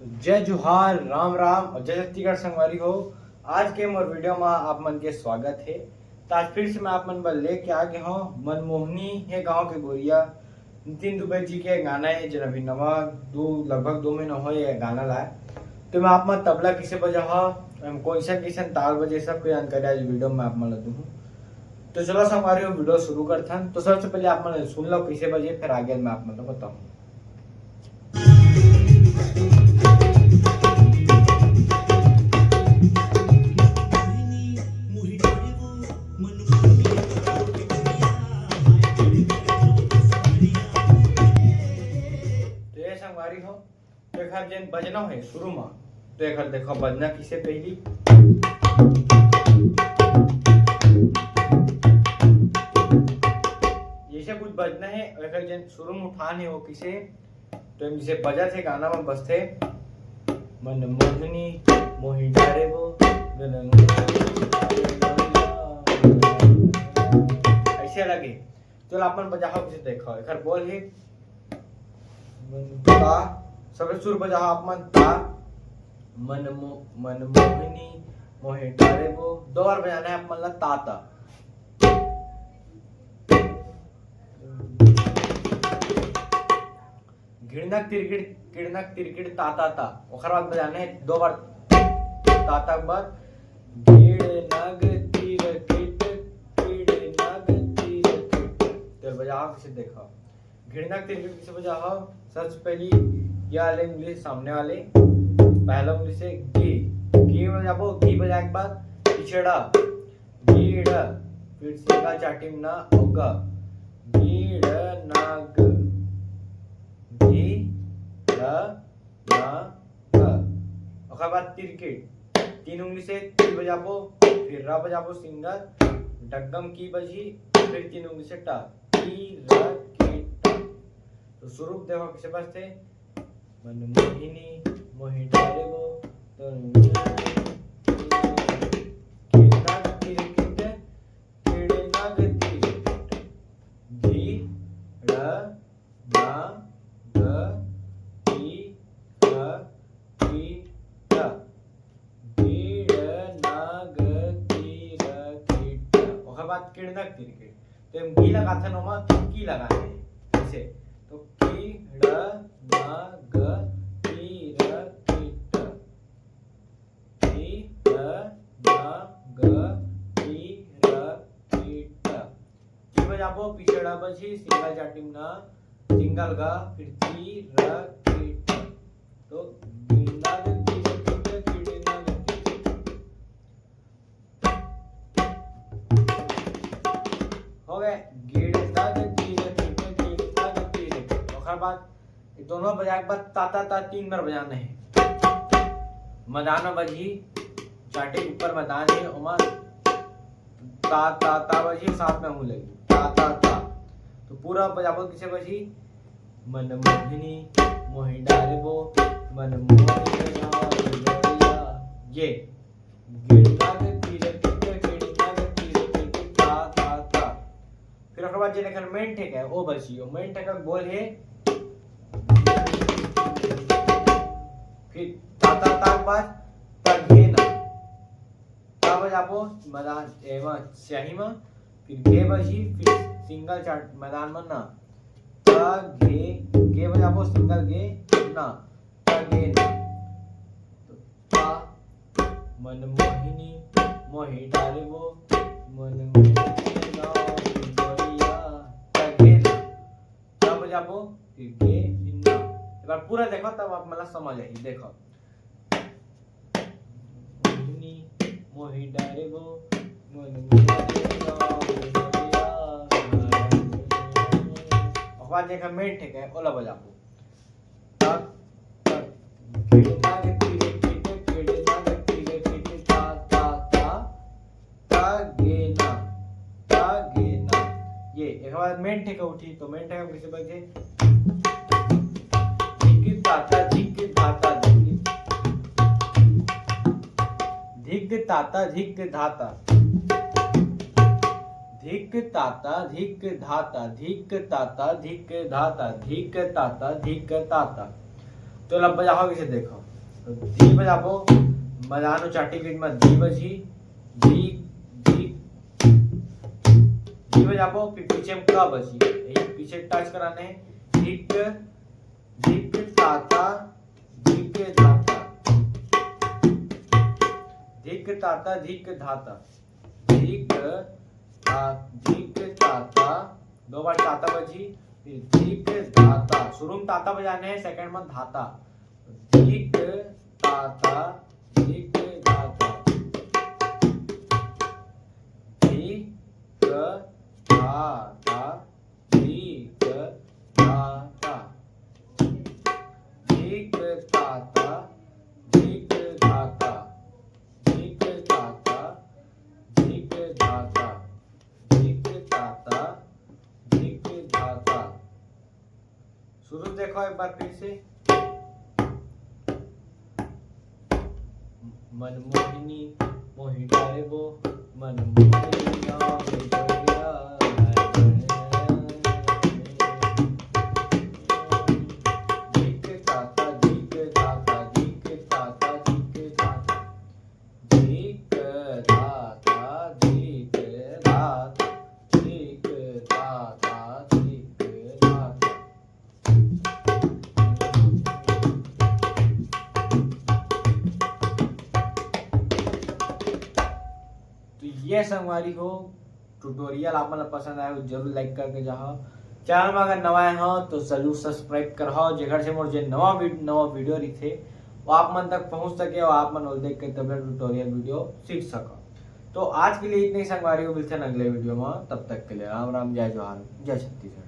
जय जोहार, राम राम और जय छत्तीसगढ़ संगवारी हो। आज के मोर वीडियो में आप मन के स्वागत है। तो आज फिर से मैं आप मन बर लेके आ गया हूँ मनमोहनी है गांव के गोरिया नितिन दुबे जी के गाना है जो अभी नवा लगभग 2 महीना हो ये गाना लाए। तो मैं आप मन तबला किसे बजा कैसा कैसा ताल बजे सब कोई जानकारी आज वीडियो में आप मन ला दूँ। तो चलो संगवारी हो वीडियो शुरू करते हैं। तो सबसे पहले आप मन सुन लो कैसे बजे, फिर आगे मैं आप मन को बताऊँ। संगवारी हो तो एक जेन बजना है शुरू में, तो एक देखो बजना किसे पहली जैसे कुछ बजना है, एक जेन शुरू में उठान है वो किसे, तो जैसे बजा थे गाना में बसते मनमोहनी मोहि डारे वो ऐसे लगे। चलो अपन बजाओ किसे देखो एक बोल है ता, सबसे सुर बजा आप मन ता मनमोहिनी मोहि डारे वो। 2 बार बजाना है आप मन ला ता ता। घिड़नक तिरकिड़ ता ता ता। ओकर बाद बजाना है 2 बार ता ता के बाद घिड़नक तिरकिड़ तो बजाओ किसे देखो। घिड़नक तिरकिड़ किसे बजाओ। सबसे पहली ये वाले उंगली सामने वाले पहला उंगली से गी बजाबो। गी बजाए के बाद पिछड़ा गीड़, फिर सिंगा चाटिम ना ओगा गीड़ नाग गी र ना ग। ओकर बाद तिरकिड़ 3 उंगली से ती बजाबो, फिर रा बजाबो सिंगल डगम की बजी, फिर 3 उंगली से टा की र की टा। तो स्वरूप देखो किसे बजते मनमोहिनी मोहि डारे वो किड़नक तिरकिड़। तो हम घी लगाते नमा की लगाते हैं इसे, तो की ड़ ना ग की र की ट की ड़ ना ग की र की ट। की बजाबो पिछड़ा बजी सिंगल चाटिम ना सिंगल गा, फिर की र की ट। तो हो गए बाद दोनों बजाए के बाद ताता ता 3 बार बजाना है। मदाना बजी चाटे ऊपर मदान है उमा ता ता ता बजी साथ में हूं लगी ता ता ता। तो पूरा बजाबो किसे बजी मनमोहिनी मोहि डारे वो मनमोहिनी ये फिर ओकर बाद जे लेखन मेन ठेक है वो बजियो। मेन ठेक बोल है फिर ता ता ता के बाद तघे ना ता बजाबो मैदान एवं स्याही में, फिर गे बजी फिर सिंगल चाट मैदान में ना तघे गे बजाबो सिंगल गे ना तघे ना। तो ता मनमोहिनी मोहि डारे वो मनमोहिनी ना गोरिया तघे ना ता बजाबो फिर गे ना। एक बार पूरा देखो तब आप मतलब समझ आई। देखो मोहि डारे वो देखा मेन ठेक है ओला बजाबो तक ये एक बार मेन ठेका उठी। तो मेन ठेका कैसे बजे धिक ताता धिक धाता धिक ताता धिक धाता धिक ताता धिक धाता धिक ताता धिक धाता धिक ताता धिक ताता। तो लब बजाओ इसे देखो धी बजाबो मजानो चाटी गीत में धी बजी धी धी धी बजाबो फिर पीछे में का बजी यही पीछे टच कराने हैं धिक धिक ताता धिक धाता धिक ताता धिक धाता धिक धिक ताता दो बार ताता बजी फिर धिक धाता शुरू में ताता बजाने हैं सेकंड में धाता धिक ताता धिक धाता धिक धाता धिक धाता धिक ताता धिक धाता धिक ताता धिक धाता धिक ताता धिक धाता शुरू देखो एक बार फिर से मनमोहिनी मोहि डालेबो मनमोहिनी धिक ताता धिक धाता धिक ताता धिक धाता धिक धाता धिक धाता धिक धाता धिक धाता। तो ये संगवारी हो ट्यूटोरियल आप मतलब पसंद आए हो जरूर लाइक करके जाओ चैनल में अगर नवा आए हो तो जरूर सब्सक्राइब कराओ जेकर से मोर जे नवा वीडियो रही थे वो आप मन तक पहुंच सके और आप मन देख के तबला ट्यूटोरियल वीडियो सीख सको। तो आज के लिए इतने ही संगवारी हो मिलते हैं अगले वीडियो में तब तक के लिए राम राम जय जोहार जय छत्तीसगढ़।